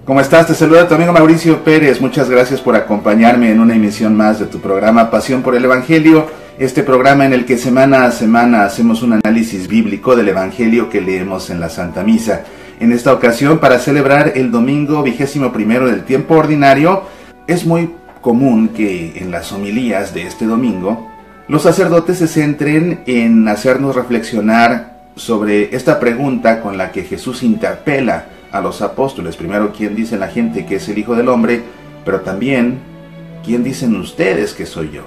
¿Cómo estás? Te saluda tu amigo Mauricio Pérez. Muchas gracias por acompañarme en una emisión más de tu programa Pasión por el Evangelio. Este programa en el que semana a semana hacemos un análisis bíblico del Evangelio que leemos en la Santa Misa. En esta ocasión, para celebrar el domingo 21º del tiempo ordinario, es muy común que en las homilías de este domingo los sacerdotes se centren en hacernos reflexionar sobre esta pregunta con la que Jesús interpela a los apóstoles. Primero, ¿quién dice la gente que es el Hijo del Hombre? Pero también, ¿quién dicen ustedes que soy yo?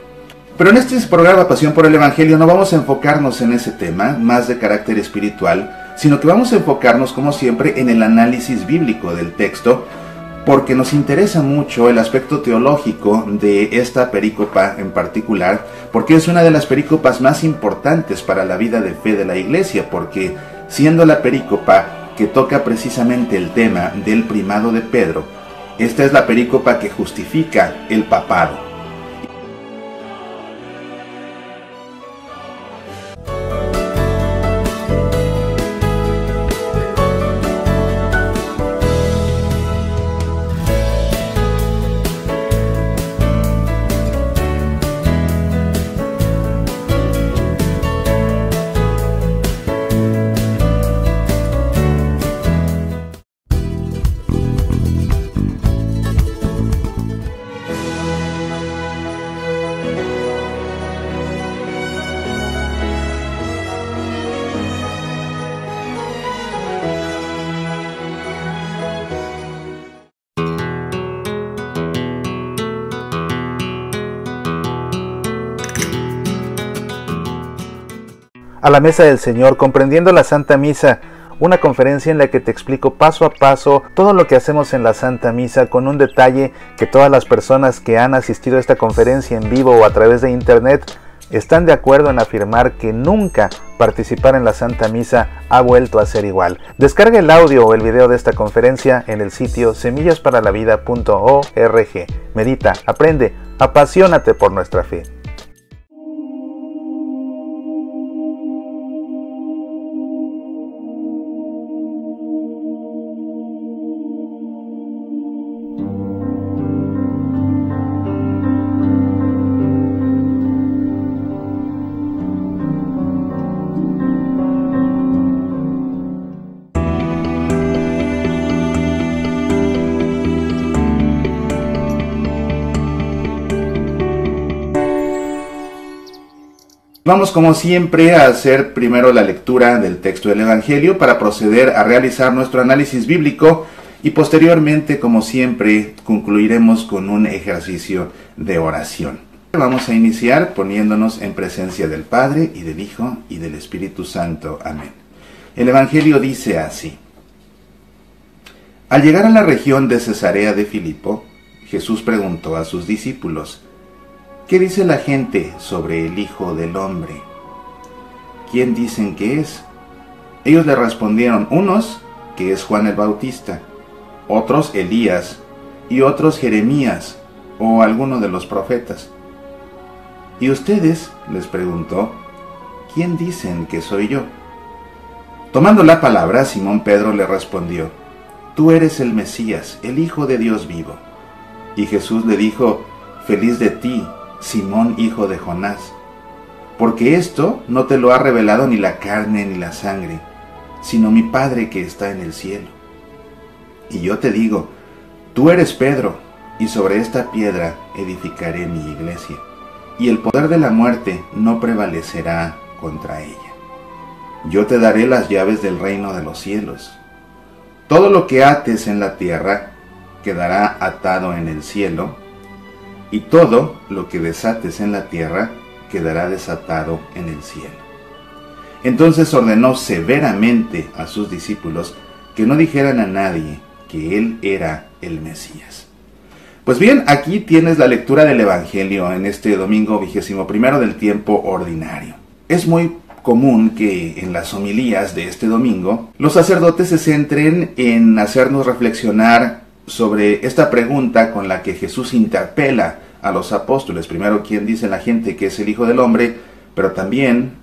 Pero en este programa Pasión por el Evangelio no vamos a enfocarnos en ese tema, más de carácter espiritual, sino que vamos a enfocarnos, como siempre, en el análisis bíblico del texto, porque nos interesa mucho el aspecto teológico de esta perícopa en particular, porque es una de las perícopas más importantes para la vida de fe de la Iglesia, porque siendo la perícopa que toca precisamente el tema del primado de Pedro, esta es la perícopa que justifica el papado. A la mesa del Señor, comprendiendo la Santa Misa, una conferencia en la que te explico paso a paso todo lo que hacemos en la Santa Misa, con un detalle que todas las personas que han asistido a esta conferencia en vivo o a través de internet están de acuerdo en afirmar que nunca participar en la Santa Misa ha vuelto a ser igual. Descarga el audio o el video de esta conferencia en el sitio semillasparalavida.org. Medita, aprende, apasionate por nuestra fe. Vamos, como siempre, a hacer primero la lectura del texto del Evangelio para proceder a realizar nuestro análisis bíblico y posteriormente, como siempre, concluiremos con un ejercicio de oración. Vamos a iniciar poniéndonos en presencia del Padre y del Hijo y del Espíritu Santo. Amén. El Evangelio dice así: Al llegar a la región de Cesarea de Filipo, Jesús preguntó a sus discípulos: ¿Qué dice la gente sobre el Hijo del Hombre? ¿Quién dicen que es? Ellos le respondieron: unos que es Juan el Bautista, otros Elías, y otros Jeremías o alguno de los profetas. ¿Y ustedes?, les preguntó, ¿quién dicen que soy yo? Tomando la palabra, Simón Pedro le respondió: Tú eres el Mesías, el Hijo de Dios vivo. Y Jesús le dijo: Feliz de ti, Simón, hijo de Jonás, porque esto no te lo ha revelado ni la carne ni la sangre, sino mi Padre que está en el cielo. Y yo te digo, tú eres Pedro, y sobre esta piedra edificaré mi iglesia, y el poder de la muerte no prevalecerá contra ella. Yo te daré las llaves del reino de los cielos. Todo lo que ates en la tierra quedará atado en el cielo, y todo lo que desates en la tierra quedará desatado en el cielo. Entonces ordenó severamente a sus discípulos que no dijeran a nadie que él era el Mesías. Pues bien, aquí tienes la lectura del Evangelio en este domingo 21º del tiempo ordinario. Es muy común que en las homilías de este domingo los sacerdotes se centren en hacernos reflexionar sobre esta pregunta con la que Jesús interpela a los apóstoles. Primero, ¿quién dice la gente que es el Hijo del Hombre? Pero también,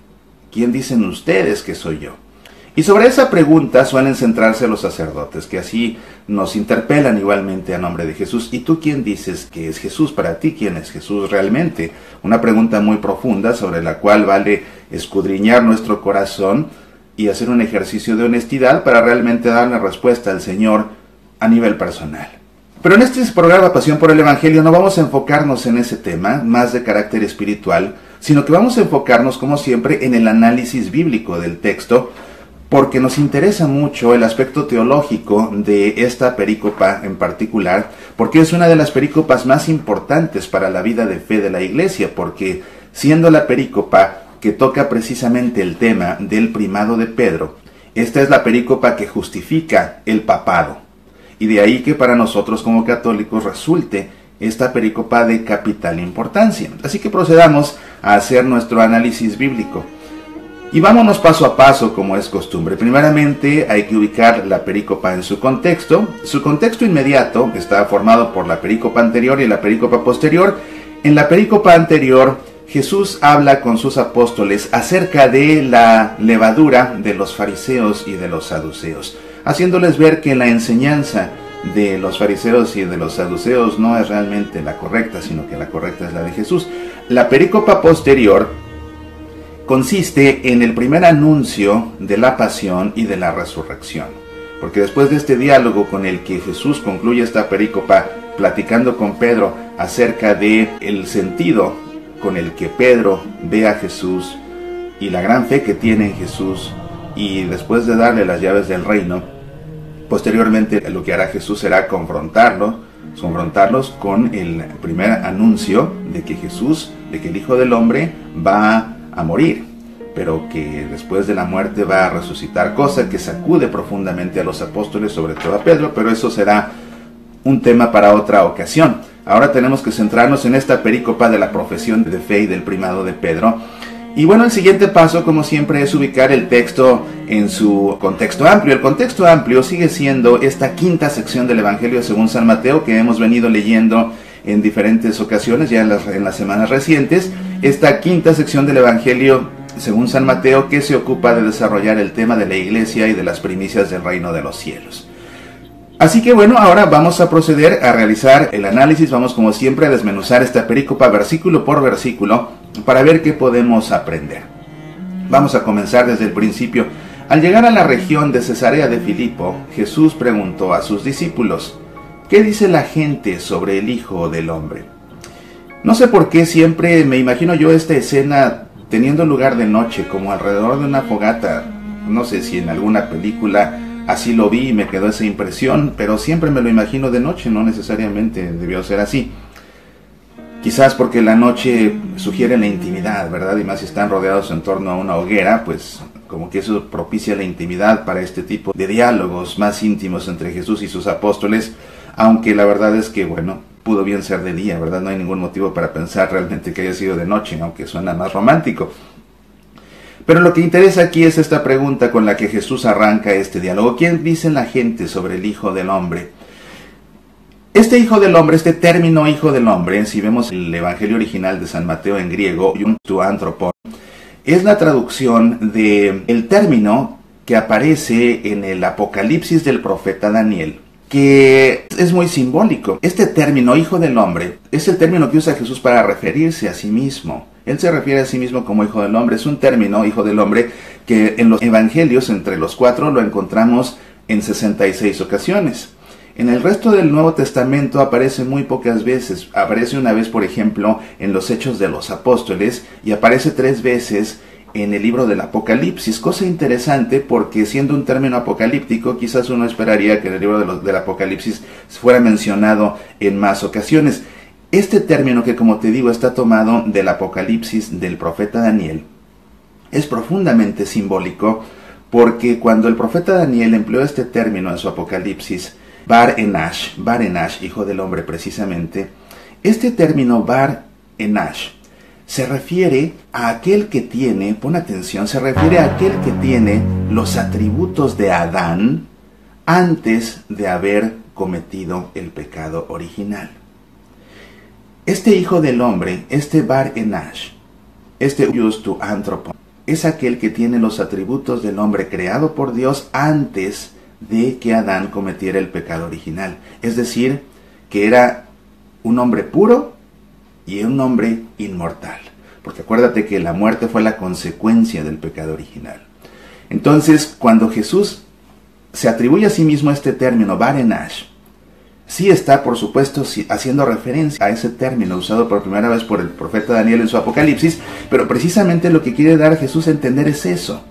¿quién dicen ustedes que soy yo? Y sobre esa pregunta suelen centrarse los sacerdotes, que así nos interpelan igualmente a nombre de Jesús. ¿Y tú quién dices que es Jesús? Para ti, ¿quién es Jesús realmente? Una pregunta muy profunda sobre la cual vale escudriñar nuestro corazón y hacer un ejercicio de honestidad para realmente dar la respuesta al Señor a nivel personal. Pero en este programa Pasión por el Evangelio no vamos a enfocarnos en ese tema, más de carácter espiritual, sino que vamos a enfocarnos, como siempre, en el análisis bíblico del texto, porque nos interesa mucho el aspecto teológico de esta perícopa en particular, porque es una de las perícopas más importantes para la vida de fe de la Iglesia, porque siendo la perícopa que toca precisamente el tema del primado de Pedro, esta es la perícopa que justifica el papado, y de ahí que para nosotros como católicos resulte esta perícopa de capital importancia. Así que procedamos a hacer nuestro análisis bíblico. Y vámonos paso a paso, como es costumbre. Primeramente hay que ubicar la perícopa en su contexto. Su contexto inmediato está formado por la perícopa anterior y la perícopa posterior. En la perícopa anterior, Jesús habla con sus apóstoles acerca de la levadura de los fariseos y de los saduceos, haciéndoles ver que la enseñanza de los fariseos y de los saduceos no es realmente la correcta, sino que la correcta es la de Jesús. La perícopa posterior consiste en el primer anuncio de la pasión y de la resurrección. Porque después de este diálogo con el que Jesús concluye esta perícopa platicando con Pedro acerca de el sentido con el que Pedro ve a Jesús y la gran fe que tiene en Jesús, y después de darle las llaves del reino, posteriormente lo que hará Jesús será confrontarlos con el primer anuncio de que Jesús, de que el Hijo del Hombre va a morir, pero que después de la muerte va a resucitar, cosa que sacude profundamente a los apóstoles, sobre todo a Pedro, pero eso será un tema para otra ocasión. Ahora tenemos que centrarnos en esta perícopa de la profesión de fe y del primado de Pedro. Y bueno, el siguiente paso, como siempre, es ubicar el texto en su contexto amplio. El contexto amplio sigue siendo esta quinta sección del Evangelio según San Mateo, que hemos venido leyendo en diferentes ocasiones, ya en las semanas recientes. Esta quinta sección del Evangelio según San Mateo, que se ocupa de desarrollar el tema de la Iglesia y de las primicias del reino de los cielos. Así que bueno, ahora vamos a proceder a realizar el análisis. Vamos, como siempre, a desmenuzar esta perícopa versículo por versículo para ver qué podemos aprender. Vamos a comenzar desde el principio. Al llegar a la región de Cesarea de Filipo, Jesús preguntó a sus discípulos: ¿qué dice la gente sobre el Hijo del Hombre? No sé por qué siempre me imagino yo esta escena teniendo lugar de noche, como alrededor de una fogata. No sé si en alguna película así lo vi y me quedó esa impresión, pero siempre me lo imagino de noche, no necesariamente debió ser así. Quizás porque la noche sugiere la intimidad, ¿verdad? Y más si están rodeados en torno a una hoguera, pues como que eso propicia la intimidad para este tipo de diálogos más íntimos entre Jesús y sus apóstoles, aunque la verdad es que, bueno, pudo bien ser de día, ¿verdad? No hay ningún motivo para pensar realmente que haya sido de noche, aunque suena más romántico. Pero lo que interesa aquí es esta pregunta con la que Jesús arranca este diálogo. ¿Quién dice la gente sobre el Hijo del Hombre? Este Hijo del Hombre, este término Hijo del Hombre, si vemos el Evangelio original de San Mateo en griego, ion tu anthropon, es la traducción del término que aparece en el Apocalipsis del profeta Daniel, que es muy simbólico. Este término, Hijo del Hombre, es el término que usa Jesús para referirse a sí mismo. Él se refiere a sí mismo como Hijo del Hombre. Es un término, Hijo del Hombre, que en los evangelios, entre los 4, lo encontramos en 66 ocasiones. En el resto del Nuevo Testamento aparece muy pocas veces. Aparece una vez, por ejemplo, en los Hechos de los Apóstoles, y aparece 3 veces en el libro del Apocalipsis, cosa interesante porque siendo un término apocalíptico, quizás uno esperaría que en el libro del Apocalipsis fuera mencionado en más ocasiones. Este término, que como te digo está tomado del Apocalipsis del profeta Daniel, es profundamente simbólico porque cuando el profeta Daniel empleó este término en su Apocalipsis, Bar Enash, Hijo del Hombre precisamente, este término Bar Enash se refiere a aquel que tiene, pon atención, se refiere a aquel que tiene los atributos de Adán antes de haber cometido el pecado original. Este Hijo del Hombre, este Bar Enash, este ius tu anthropon, es aquel que tiene los atributos del hombre creado por Dios antes de que Adán cometiera el pecado original. Es decir, que era un hombre puro y un hombre inmortal. Porque acuérdate que la muerte fue la consecuencia del pecado original. Entonces, cuando Jesús se atribuye a sí mismo este término, Barenash, sí está, por supuesto, haciendo referencia a ese término usado por primera vez por el profeta Daniel en su Apocalipsis, pero precisamente lo que quiere dar a Jesús a entender es eso.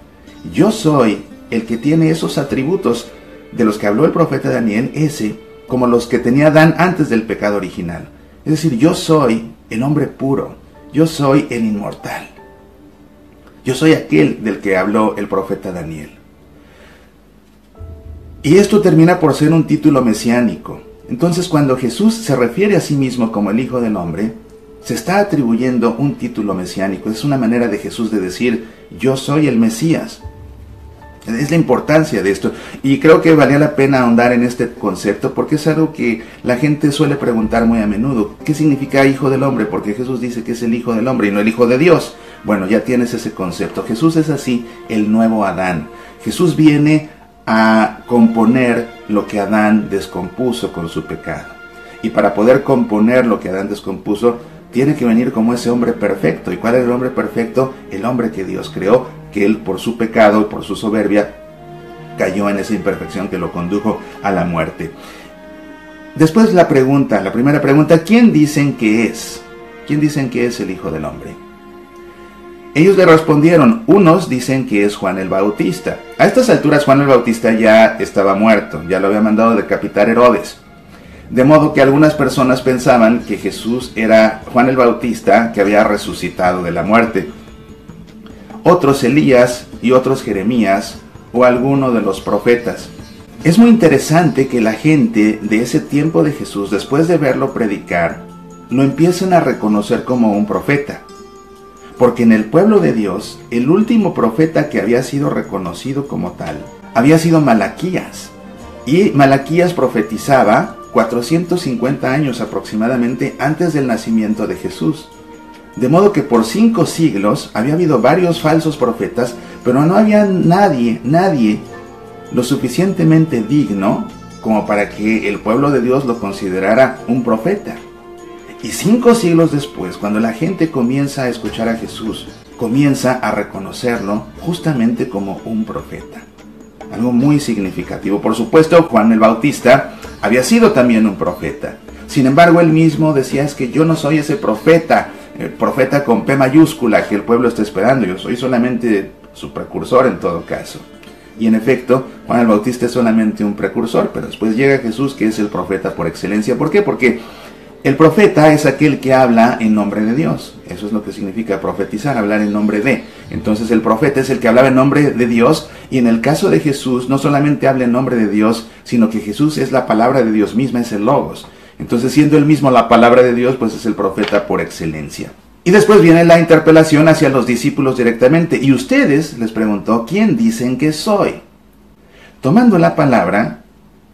Yo soy el que tiene esos atributos de los que habló el profeta Daniel, como los que tenía Adán antes del pecado original. Es decir, yo soy el hombre puro, yo soy el inmortal. Yo soy aquel del que habló el profeta Daniel. Y esto termina por ser un título mesiánico. Entonces, cuando Jesús se refiere a sí mismo como el Hijo del Hombre, se está atribuyendo un título mesiánico. Es una manera de Jesús de decir, yo soy el Mesías. Es la importancia de esto. Y creo que valía la pena ahondar en este concepto porque es algo que la gente suele preguntar muy a menudo. ¿Qué significa Hijo del Hombre? Porque Jesús dice que es el Hijo del Hombre y no el Hijo de Dios. Bueno, ya tienes ese concepto. Jesús es así el nuevo Adán. Jesús viene a componer lo que Adán descompuso con su pecado. Y para poder componer lo que Adán descompuso, tiene que venir como ese hombre perfecto. ¿Y cuál es el hombre perfecto? El hombre que Dios creó, que él por su pecado y por su soberbia cayó en esa imperfección que lo condujo a la muerte. Después la primera pregunta, ¿quién dicen que es? ¿Quién dicen que es el Hijo del Hombre? Ellos le respondieron, unos dicen que es Juan el Bautista. A estas alturas Juan el Bautista ya estaba muerto, ya lo había mandado decapitar Herodes. De modo que algunas personas pensaban que Jesús era Juan el Bautista que había resucitado de la muerte. Otros Elías y otros Jeremías o alguno de los profetas. Es muy interesante que la gente de ese tiempo de Jesús, después de verlo predicar, lo empiecen a reconocer como un profeta. Porque en el pueblo de Dios, el último profeta que había sido reconocido como tal, había sido Malaquías. Y Malaquías profetizaba 450 años aproximadamente antes del nacimiento de Jesús. De modo que por 5 siglos había habido varios falsos profetas, pero no había nadie lo suficientemente digno como para que el pueblo de Dios lo considerara un profeta. Y 5 siglos después, cuando la gente comienza a escuchar a Jesús, comienza a reconocerlo justamente como un profeta. Algo muy significativo. Por supuesto, Juan el Bautista había sido también un profeta. Sin embargo, él mismo decía, es que yo no soy ese profeta, profeta con P mayúscula que el pueblo está esperando. Yo soy solamente su precursor en todo caso. Y en efecto, Juan el Bautista es solamente un precursor, pero después llega Jesús, que es el profeta por excelencia. ¿Por qué? Porque el profeta es aquel que habla en nombre de Dios. Eso es lo que significa profetizar, hablar en nombre de. Entonces el profeta es el que hablaba en nombre de Dios, y en el caso de Jesús no solamente habla en nombre de Dios, sino que Jesús es la palabra de Dios misma, es el Logos. Entonces, siendo él mismo la palabra de Dios, pues es el profeta por excelencia. Y después viene la interpelación hacia los discípulos directamente. Y ustedes, les preguntó, ¿quién dicen que soy? Tomando la palabra,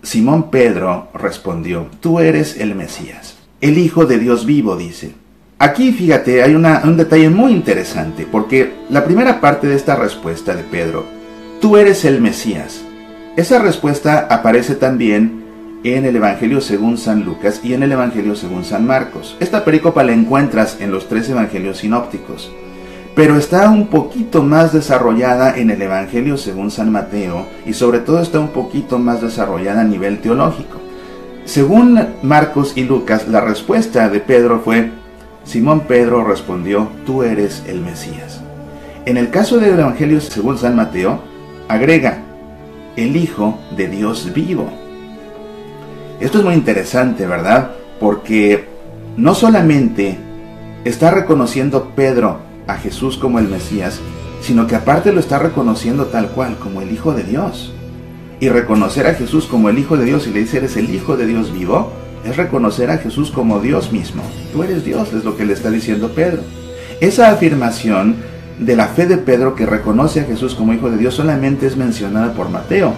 Simón Pedro respondió, tú eres el Mesías, el Hijo de Dios vivo, dice. Aquí, fíjate, hay un detalle muy interesante, porque la primera parte de esta respuesta de Pedro, tú eres el Mesías, esa respuesta aparece también en el Evangelio según San Lucas y en el Evangelio según San Marcos. Esta perícopa la encuentras en los 3 evangelios sinópticos, pero está un poquito más desarrollada en el Evangelio según San Mateo y sobre todo está un poquito más desarrollada a nivel teológico. Según Marcos y Lucas, la respuesta de Pedro fue, Simón Pedro respondió, tú eres el Mesías. En el caso del Evangelio según San Mateo, agrega, el Hijo de Dios vivo. Esto es muy interesante, ¿verdad? Porque no solamente está reconociendo Pedro a Jesús como el Mesías, sino que aparte lo está reconociendo tal cual, como el Hijo de Dios. Y reconocer a Jesús como el Hijo de Dios, y le dice, eres el Hijo de Dios vivo, es reconocer a Jesús como Dios mismo. Tú eres Dios, es lo que le está diciendo Pedro. Esa afirmación de la fe de Pedro, que reconoce a Jesús como Hijo de Dios, solamente es mencionada por Mateo.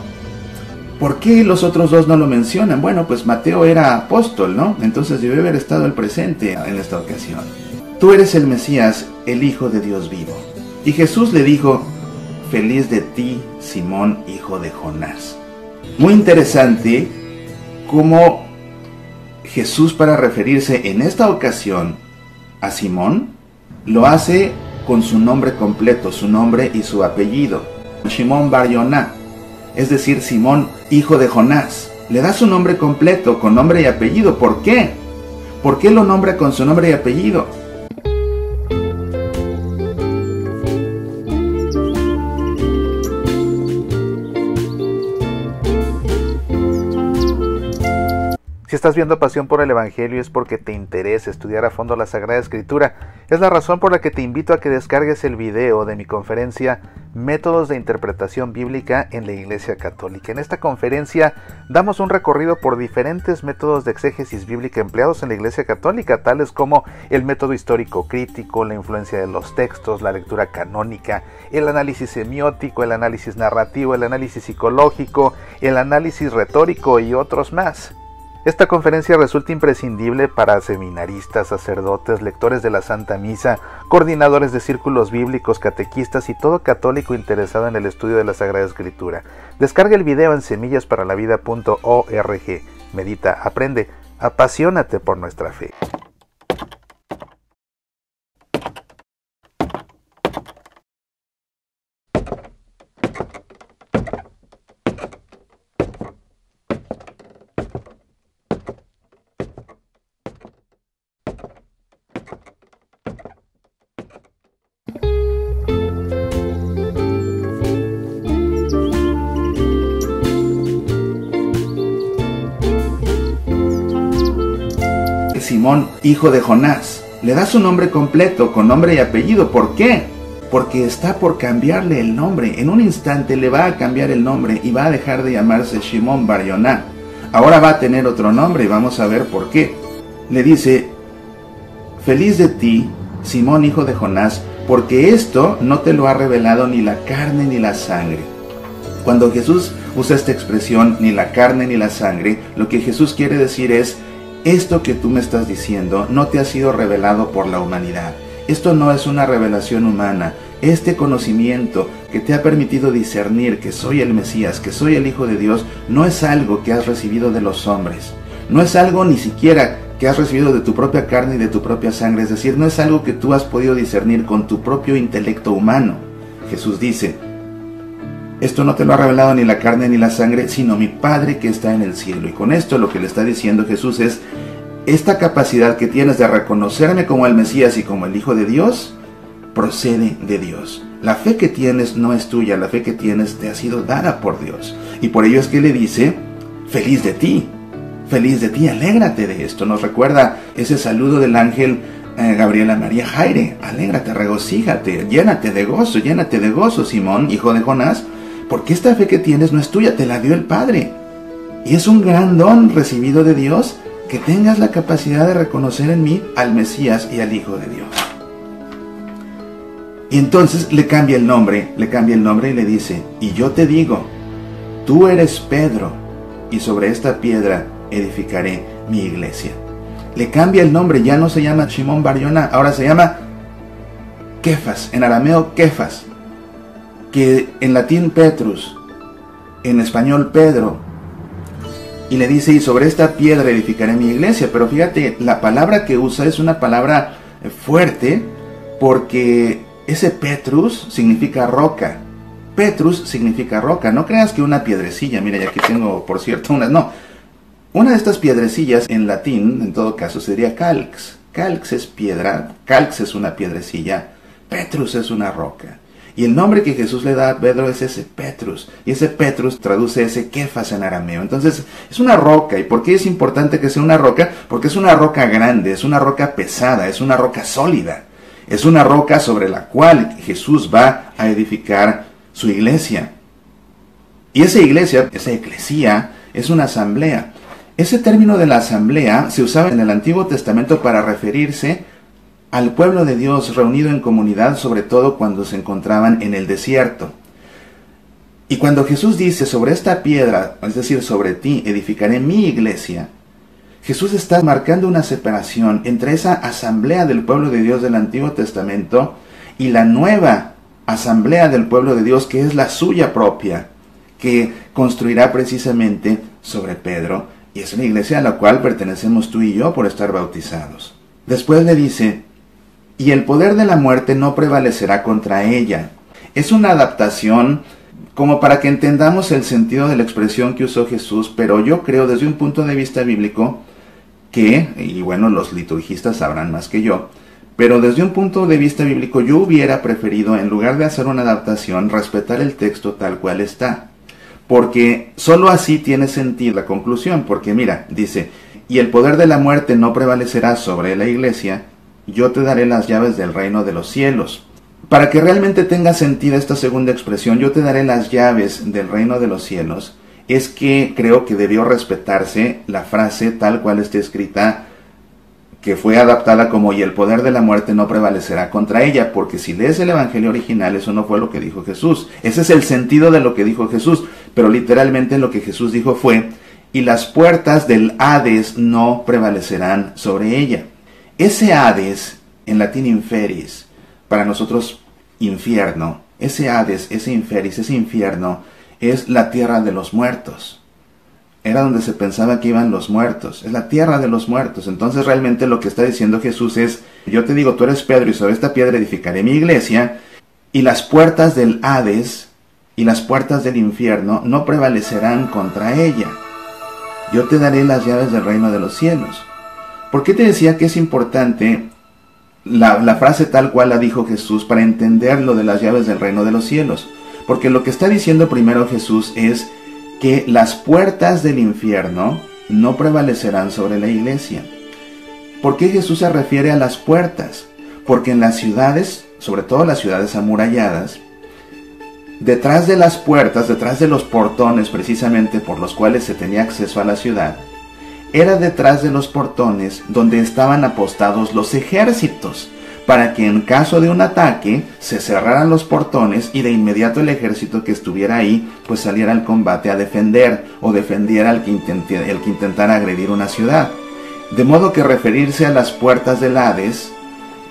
¿Por qué los otros dos no lo mencionan? Bueno, pues Mateo era apóstol, ¿no? Entonces debe haber estado el presente en esta ocasión. Tú eres el Mesías, el Hijo de Dios vivo. Y Jesús le dijo: feliz de ti, Simón, hijo de Jonás. Muy interesante cómo Jesús, para referirse en esta ocasión a Simón, lo hace con su nombre completo, su nombre y su apellido. Shimon Bar Yoná, es decir, Simón, hijo de Jonás. Le da su nombre completo, con nombre y apellido. ¿Por qué? ¿Por qué lo nombra con su nombre y apellido? Si estás viendo Pasión por el Evangelio es porque te interesa estudiar a fondo la Sagrada Escritura. Es la razón por la que te invito a que descargues el video de mi conferencia Métodos de Interpretación Bíblica en la Iglesia Católica. En esta conferencia damos un recorrido por diferentes métodos de exégesis bíblica empleados en la Iglesia Católica, tales como el método histórico crítico, la influencia de los textos, la lectura canónica, el análisis semiótico, el análisis narrativo, el análisis psicológico, el análisis retórico y otros más. Esta conferencia resulta imprescindible para seminaristas, sacerdotes, lectores de la Santa Misa, coordinadores de círculos bíblicos, catequistas y todo católico interesado en el estudio de la Sagrada Escritura. Descarga el video en semillasparalavida.org. Medita, aprende, apasionate por nuestra fe. Simón, hijo de Jonás. Le da su nombre completo, con nombre y apellido. ¿Por qué? Porque está por cambiarle el nombre. En un instante le va a cambiar el nombre y va a dejar de llamarse Shimon Bar Yoná. Ahora va a tener otro nombre y vamos a ver por qué. Le dice: feliz de ti, Simón, hijo de Jonás, porque esto no te lo ha revelado ni la carne ni la sangre. Cuando Jesús usa esta expresión, ni la carne ni la sangre, lo que Jesús quiere decir es: esto que tú me estás diciendo no te ha sido revelado por la humanidad. Esto no es una revelación humana. Este conocimiento que te ha permitido discernir que soy el Mesías, que soy el Hijo de Dios, no es algo que has recibido de los hombres. No es algo ni siquiera que has recibido de tu propia carne y de tu propia sangre. Es decir, no es algo que tú has podido discernir con tu propio intelecto humano. Jesús dice: esto no te lo ha revelado ni la carne ni la sangre, sino mi Padre que está en el cielo. Y con esto lo que le está diciendo Jesús es: esta capacidad que tienes de reconocerme como el Mesías y como el Hijo de Dios, procede de Dios. La fe que tienes no es tuya, la fe que tienes te ha sido dada por Dios. Y por ello es que le dice: feliz de ti, alégrate de esto. Nos recuerda ese saludo del ángel Gabriel a María: Jaire, alégrate, regocíjate, llénate de gozo, Simón, hijo de Jonás, porque esta fe que tienes no es tuya, te la dio el Padre. Y es un gran don recibido de Dios que tengas la capacidad de reconocer en mí al Mesías y al Hijo de Dios. Y entonces le cambia el nombre y le dice: y yo te digo, tú eres Pedro, y sobre esta piedra edificaré mi iglesia. Le cambia el nombre, ya no se llama Shimon Bar Yoná, ahora se llama Kefas, en arameo Kefas, que en latín Petrus, en español Pedro. Y le dice: y sobre esta piedra edificaré mi iglesia. Pero fíjate, la palabra que usa es una palabra fuerte, porque ese Petrus significa roca. Petrus significa roca. No creas que una piedrecilla, mira, y aquí tengo, por cierto, unas, no. Una de estas piedrecillas en latín, en todo caso, sería calx. Calx es piedra, calx es una piedrecilla, Petrus es una roca. Y el nombre que Jesús le da a Pedro es ese Petrus. Y ese Petrus traduce ese Kefas en arameo. Entonces, es una roca. ¿Y por qué es importante que sea una roca? Porque es una roca grande, es una roca pesada, es una roca sólida. Es una roca sobre la cual Jesús va a edificar su iglesia. Y esa iglesia, esa eclesía, es una asamblea. Ese término de la asamblea se usaba en el Antiguo Testamento para referirse al pueblo de Dios reunido en comunidad, sobre todo cuando se encontraban en el desierto. Y cuando Jesús dice: sobre esta piedra, es decir, sobre ti, edificaré mi iglesia, Jesús está marcando una separación entre esa asamblea del pueblo de Dios del Antiguo Testamento y la nueva asamblea del pueblo de Dios, que es la suya propia, que construirá precisamente sobre Pedro, y es una iglesia a la cual pertenecemos tú y yo por estar bautizados. Después le dice, y el poder de la muerte no prevalecerá contra ella. Es una adaptación como para que entendamos el sentido de la expresión que usó Jesús, pero yo creo desde un punto de vista bíblico que, y bueno, los liturgistas sabrán más que yo, pero desde un punto de vista bíblico yo hubiera preferido, en lugar de hacer una adaptación, respetar el texto tal cual está. Porque sólo así tiene sentido la conclusión, porque mira, dice, y el poder de la muerte no prevalecerá sobre la iglesia, yo te daré las llaves del reino de los cielos. Para que realmente tenga sentido esta segunda expresión, yo te daré las llaves del reino de los cielos, es que creo que debió respetarse la frase tal cual está escrita, que fue adaptada como, y el poder de la muerte no prevalecerá contra ella, porque si lees el evangelio original, eso no fue lo que dijo Jesús. Ese es el sentido de lo que dijo Jesús, pero literalmente lo que Jesús dijo fue, y las puertas del Hades no prevalecerán sobre ella. Ese Hades, en latín inferis, para nosotros infierno, ese Hades, ese inferis, ese infierno, es la tierra de los muertos. Era donde se pensaba que iban los muertos, es la tierra de los muertos. Entonces realmente lo que está diciendo Jesús es, yo te digo, tú eres Pedro y sobre esta piedra edificaré mi iglesia, y las puertas del Hades y las puertas del infierno no prevalecerán contra ella. Yo te daré las llaves del reino de los cielos. ¿Por qué te decía que es importante la frase tal cual la dijo Jesús para entender lo de las llaves del reino de los cielos? Porque lo que está diciendo primero Jesús es que las puertas del infierno no prevalecerán sobre la iglesia. ¿Por qué Jesús se refiere a las puertas? Porque en las ciudades, sobre todo las ciudades amuralladas, detrás de las puertas, detrás de los portones precisamente por los cuales se tenía acceso a la ciudad, era detrás de los portones donde estaban apostados los ejércitos, para que en caso de un ataque se cerraran los portones y de inmediato el ejército que estuviera ahí pues saliera al combate a defender o defendiera al que intentara agredir una ciudad. De modo que referirse a las puertas del Hades,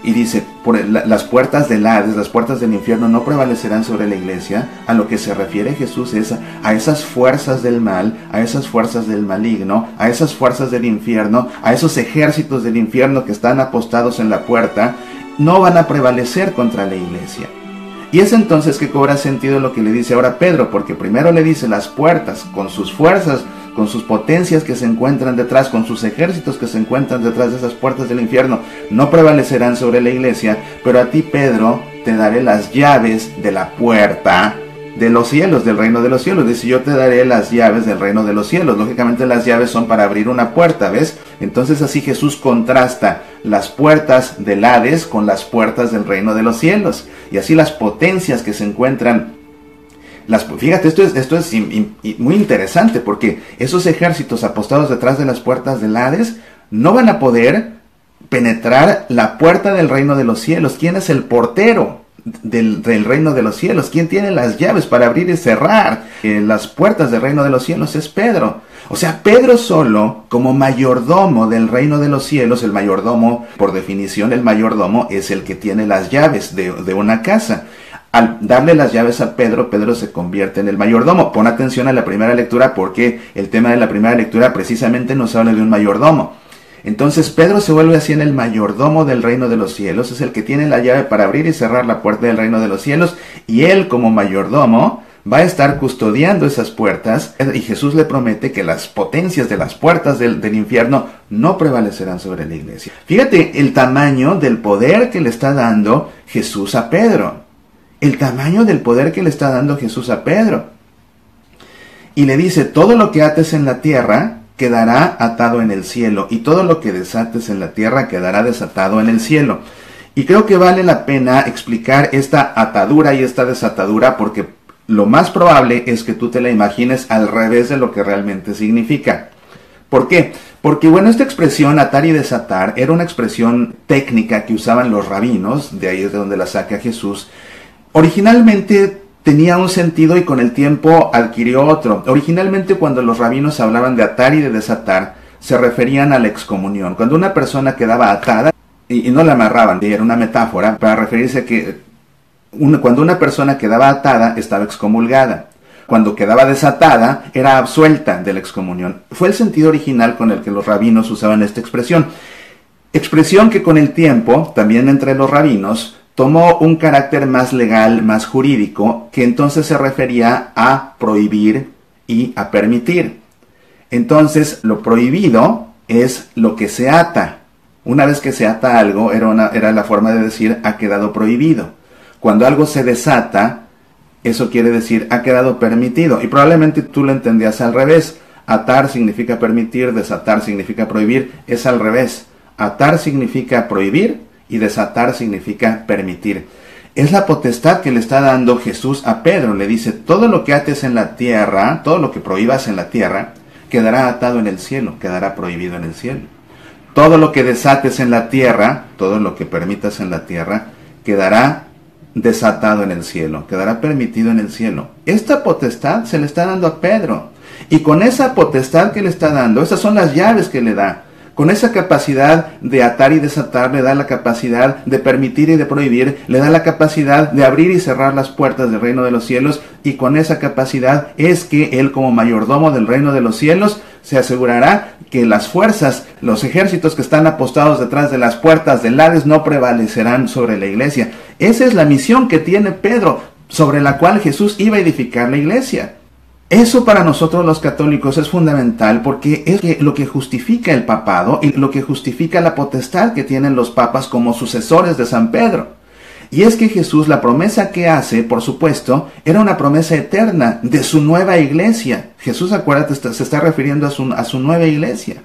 y dice, las puertas del Hades, las puertas del infierno no prevalecerán sobre la iglesia, a lo que se refiere Jesús es a esas fuerzas del mal, a esas fuerzas del maligno, a esas fuerzas del infierno, a esos ejércitos del infierno que están apostados en la puerta, no van a prevalecer contra la iglesia. Y es entonces que cobra sentido lo que le dice ahora Pedro, porque primero le dice las puertas con sus fuerzas, con sus potencias que se encuentran detrás, con sus ejércitos que se encuentran detrás de esas puertas del infierno, no prevalecerán sobre la iglesia, pero a ti, Pedro, te daré las llaves de la puerta de los cielos, del reino de los cielos. Dice, yo te daré las llaves del reino de los cielos. Lógicamente las llaves son para abrir una puerta, ¿ves? Entonces así Jesús contrasta las puertas del Hades con las puertas del reino de los cielos. Y así las potencias que se encuentran. Fíjate, esto es muy interesante, porque esos ejércitos apostados detrás de las puertas del Hades no van a poder penetrar la puerta del reino de los cielos. ¿Quién es el portero del reino de los cielos? ¿Quién tiene las llaves para abrir y cerrar las puertas del reino de los cielos? Es Pedro. O sea, Pedro solo, como mayordomo del reino de los cielos, el mayordomo, por definición, el mayordomo es el que tiene las llaves de una casa. Al darle las llaves a Pedro, Pedro se convierte en el mayordomo. Pon atención a la primera lectura, porque el tema de la primera lectura precisamente nos habla de un mayordomo. Entonces Pedro se vuelve así en el mayordomo del reino de los cielos, es el que tiene la llave para abrir y cerrar la puerta del reino de los cielos, y él como mayordomo va a estar custodiando esas puertas, y Jesús le promete que las potencias de las puertas del infierno no prevalecerán sobre la iglesia. Fíjate el tamaño del poder que le está dando Jesús a Pedro. El tamaño del poder que le está dando Jesús a Pedro. Y le dice, todo lo que ates en la tierra quedará atado en el cielo, y todo lo que desates en la tierra quedará desatado en el cielo. Y creo que vale la pena explicar esta atadura y esta desatadura, porque lo más probable es que tú te la imagines al revés de lo que realmente significa. ¿Por qué? Porque, bueno, esta expresión atar y desatar era una expresión técnica que usaban los rabinos, de ahí es de donde la saca Jesús. Originalmente tenía un sentido y con el tiempo adquirió otro. Originalmente, cuando los rabinos hablaban de atar y de desatar, se referían a la excomunión. Cuando una persona quedaba atada y no la amarraban, era una metáfora para referirse a que Cuando una persona quedaba atada, estaba excomulgada. Cuando quedaba desatada, era absuelta de la excomunión. Fue el sentido original con el que los rabinos usaban esta expresión. Expresión que con el tiempo, también entre los rabinos, tomó un carácter más legal, más jurídico, que entonces se refería a prohibir y a permitir. Entonces, lo prohibido es lo que se ata. Una vez que se ata algo, era la forma de decir ha quedado prohibido. Cuando algo se desata, eso quiere decir ha quedado permitido. Y probablemente tú lo entendías al revés. Atar significa permitir, desatar significa prohibir. Es al revés. Atar significa prohibir y desatar significa permitir. Es la potestad que le está dando Jesús a Pedro. Le dice, todo lo que ates en la tierra, todo lo que prohíbas en la tierra, quedará atado en el cielo, quedará prohibido en el cielo. Todo lo que desates en la tierra, todo lo que permitas en la tierra, quedará desatado en el cielo, quedará permitido en el cielo. Esta potestad se le está dando a Pedro. Y con esa potestad que le está dando, esas son las llaves que le da. Con esa capacidad de atar y desatar, le da la capacidad de permitir y de prohibir, le da la capacidad de abrir y cerrar las puertas del reino de los cielos, y con esa capacidad es que él, como mayordomo del reino de los cielos, se asegurará que las fuerzas, los ejércitos que están apostados detrás de las puertas del Hades no prevalecerán sobre la iglesia. Esa es la misión que tiene Pedro, sobre la cual Jesús iba a edificar la iglesia. Eso para nosotros los católicos es fundamental porque es lo que justifica el papado y lo que justifica la potestad que tienen los papas como sucesores de San Pedro. Y es que Jesús, la promesa que hace, por supuesto, era una promesa eterna de su nueva iglesia. Jesús, acuérdate, se está refiriendo a su nueva iglesia.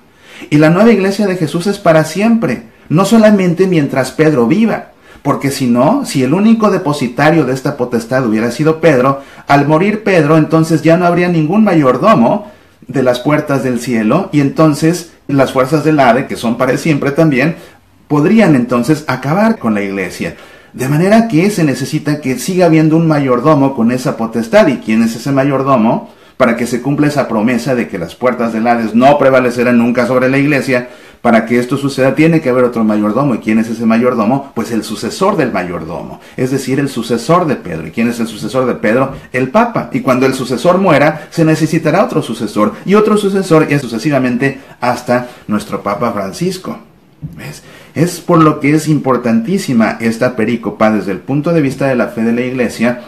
Y la nueva iglesia de Jesús es para siempre, no solamente mientras Pedro viva. Porque si no, si el único depositario de esta potestad hubiera sido Pedro, al morir Pedro, entonces ya no habría ningún mayordomo de las puertas del cielo, y entonces las fuerzas del Hades, que son para siempre también, podrían entonces acabar con la iglesia. De manera que se necesita que siga habiendo un mayordomo con esa potestad. ¿Y quién es ese mayordomo? Para que se cumpla esa promesa de que las puertas del Hades no prevalecerán nunca sobre la iglesia. Para que esto suceda tiene que haber otro mayordomo. ¿Y quién es ese mayordomo? Pues el sucesor del mayordomo, es decir, el sucesor de Pedro. ¿Y quién es el sucesor de Pedro? El Papa. Y cuando el sucesor muera, se necesitará otro sucesor, y otro sucesor, y sucesivamente hasta nuestro Papa Francisco. ¿Ves? Es por lo que es importantísima esta perícopa desde el punto de vista de la fe de la iglesia.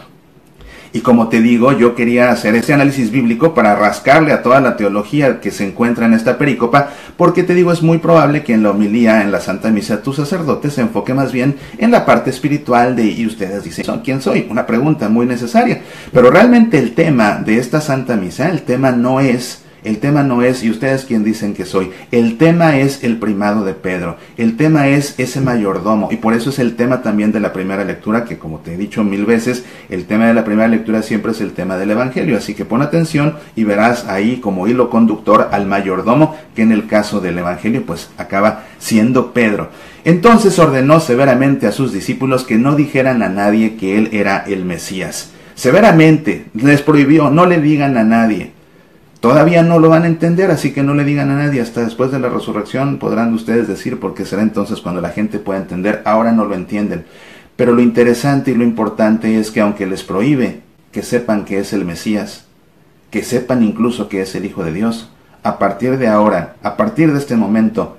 Y como te digo, yo quería hacer este análisis bíblico para rascarle a toda la teología que se encuentra en esta perícopa, porque te digo, es muy probable que en la homilía, en la Santa Misa, tu sacerdote se enfoque más bien en la parte espiritual de, y ustedes dicen, ¿quién soy? Una pregunta muy necesaria. Pero realmente el tema de esta Santa Misa, el tema no es, y ustedes quién dicen que soy, el tema es el primado de Pedro, el tema es ese mayordomo, y por eso es el tema también de la primera lectura, que como te he dicho 1000 veces, el tema de la primera lectura siempre es el tema del Evangelio, así que pon atención y verás ahí como hilo conductor al mayordomo, que en el caso del Evangelio pues acaba siendo Pedro. Entonces ordenó severamente a sus discípulos que no dijeran a nadie que él era el Mesías. Severamente les prohibió, no le digan a nadie. Todavía no lo van a entender, así que no le digan a nadie. Hasta después de la resurrección podrán ustedes decir, porque será entonces cuando la gente pueda entender. Ahora no lo entienden. Pero lo interesante y lo importante es que aunque les prohíbe que sepan que es el Mesías, que sepan incluso que es el Hijo de Dios, a partir de ahora, a partir de este momento,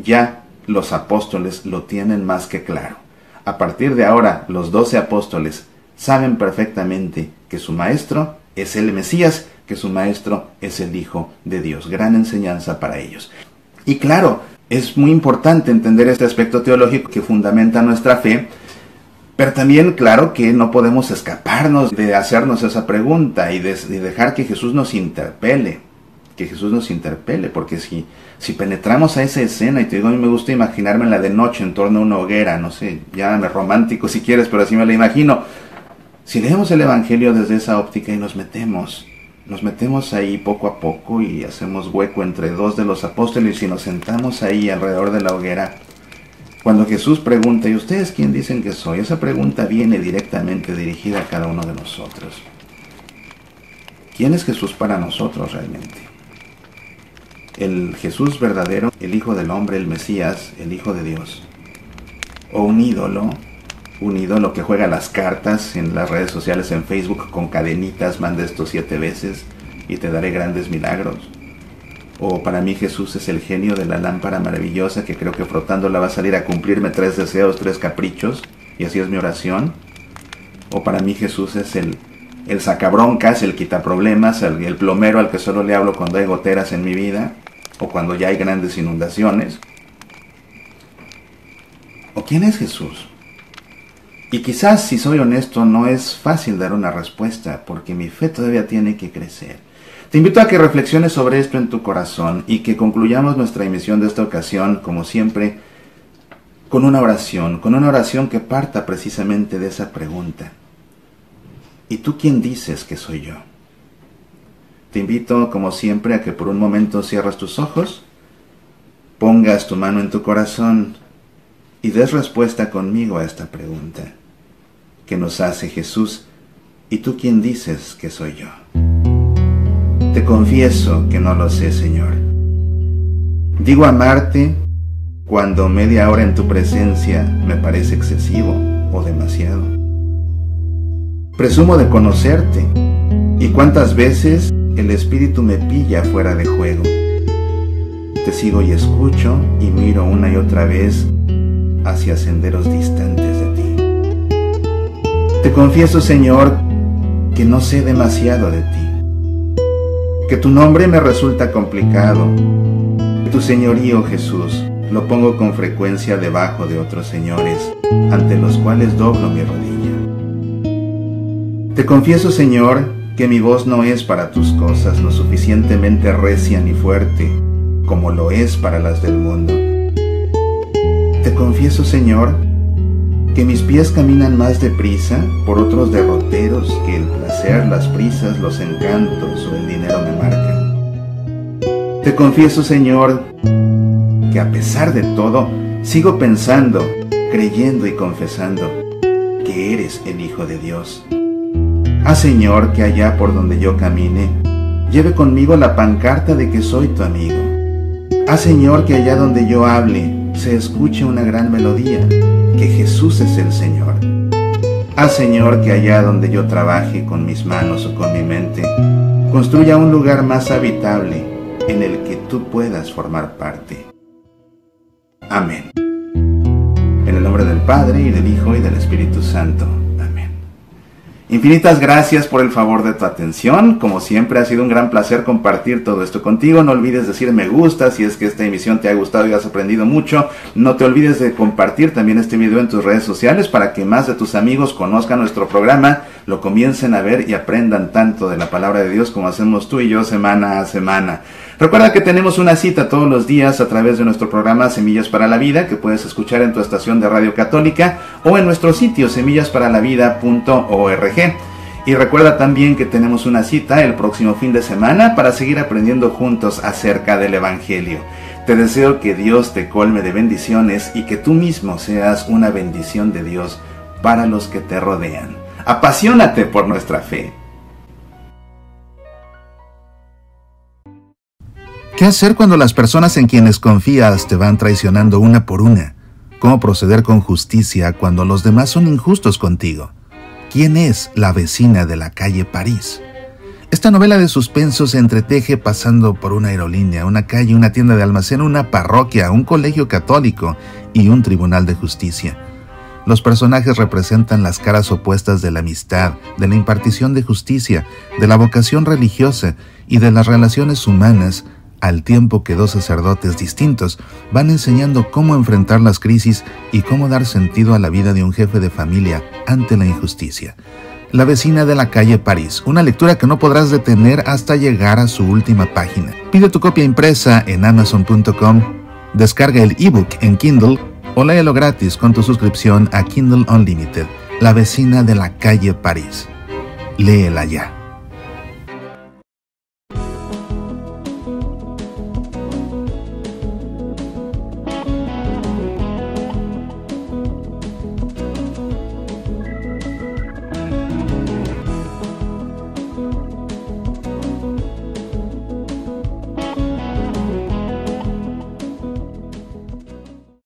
ya los apóstoles lo tienen más que claro. A partir de ahora, los 12 apóstoles saben perfectamente que su maestro es el Mesías, que su maestro es el Hijo de Dios. Gran enseñanza para ellos. Y claro, es muy importante entender este aspecto teológico que fundamenta nuestra fe, pero también claro que no podemos escaparnos de hacernos esa pregunta y de dejar que Jesús nos interpele. Que Jesús nos interpele, porque si penetramos a esa escena, y te digo, a mí me gusta imaginármela de noche en torno a una hoguera, no sé, llámame romántico si quieres, pero así me la imagino. Si leemos el Evangelio desde esa óptica y nos metemos ahí poco a poco y hacemos hueco entre dos de los apóstoles y nos sentamos ahí alrededor de la hoguera, cuando Jesús pregunta, ¿y ustedes quién dicen que soy? Esa pregunta viene directamente dirigida a cada uno de nosotros. ¿Quién es Jesús para nosotros realmente? ¿El Jesús verdadero, el Hijo del Hombre, el Mesías, el Hijo de Dios? ¿O un ídolo un ídolo que juega las cartas en las redes sociales, en Facebook, con cadenitas, manda esto 7 veces y te daré grandes milagros. O para mí Jesús es el genio de la lámpara maravillosa que creo que frotándola va a salir a cumplirme 3 deseos, 3 caprichos, y así es mi oración. O para mí Jesús es el sacabroncas, el quitaproblemas, el plomero al que solo le hablo cuando hay goteras en mi vida, o cuando ya hay grandes inundaciones. ¿O quién es Jesús? Y quizás, si soy honesto, no es fácil dar una respuesta, porque mi fe todavía tiene que crecer. Te invito a que reflexiones sobre esto en tu corazón y que concluyamos nuestra emisión de esta ocasión, como siempre, con una oración que parta precisamente de esa pregunta. ¿Y tú quién dices que soy yo? Te invito, como siempre, a que por un momento cierres tus ojos, pongas tu mano en tu corazón y des respuesta conmigo a esta pregunta que nos hace Jesús. ¿Y tú quién dices que soy yo? Te confieso que no lo sé, Señor. Digo amarte cuando media hora en tu presencia me parece excesivo o demasiado. Presumo de conocerte, y cuántas veces el espíritu me pilla fuera de juego. Te sigo y escucho y miro una y otra vez hacia senderos distantes de ti. Te confieso, Señor, que no sé demasiado de ti, que tu nombre me resulta complicado, que tu señorío, Jesús, lo pongo con frecuencia debajo de otros señores, ante los cuales doblo mi rodilla. Te confieso, Señor, que mi voz no es para tus cosas lo suficientemente recia ni fuerte, como lo es para las del mundo. Te confieso, Señor, que mis pies caminan más deprisa por otros derroteros que el placer, las prisas, los encantos o el dinero me marcan. Te confieso, Señor, que a pesar de todo, sigo pensando, creyendo y confesando que eres el Hijo de Dios. Haz, Señor, que allá por donde yo camine, lleve conmigo la pancarta de que soy tu amigo. Haz, Señor, que allá donde yo hable, se escuche una gran melodía, que Jesús es el Señor. Haz, Señor, que allá donde yo trabaje con mis manos o con mi mente, construya un lugar más habitable en el que tú puedas formar parte. Amén. En el nombre del Padre, y del Hijo, y del Espíritu Santo. Infinitas gracias por el favor de tu atención. Como siempre, ha sido un gran placer compartir todo esto contigo. No olvides decir me gusta si es que esta emisión te ha gustado y has aprendido mucho. No te olvides de compartir también este video en tus redes sociales para que más de tus amigos conozcan nuestro programa, lo comiencen a ver y aprendan tanto de la palabra de Dios como hacemos tú y yo semana a semana. Recuerda que tenemos una cita todos los días a través de nuestro programa Semillas para la Vida, que puedes escuchar en tu estación de radio católica o en nuestro sitio semillasparalavida.org. Y recuerda también que tenemos una cita el próximo fin de semana para seguir aprendiendo juntos acerca del Evangelio. Te deseo que Dios te colme de bendiciones y que tú mismo seas una bendición de Dios para los que te rodean. Apasionate por nuestra fe. ¿Qué hacer cuando las personas en quienes confías te van traicionando una por una? ¿Cómo proceder con justicia cuando los demás son injustos contigo? ¿Quién es la vecina de la calle París? Esta novela de suspenso se entreteje pasando por una aerolínea, una calle, una tienda de almacén, una parroquia, un colegio católico y un tribunal de justicia. Los personajes representan las caras opuestas de la amistad, de la impartición de justicia, de la vocación religiosa y de las relaciones humanas, al tiempo que dos sacerdotes distintos van enseñando cómo enfrentar las crisis y cómo dar sentido a la vida de un jefe de familia ante la injusticia. La vecina de la calle París, una lectura que no podrás detener hasta llegar a su última página. Pide tu copia impresa en Amazon.com, descarga el ebook en Kindle o léelo gratis con tu suscripción a Kindle Unlimited. La vecina de la calle París. Léela ya.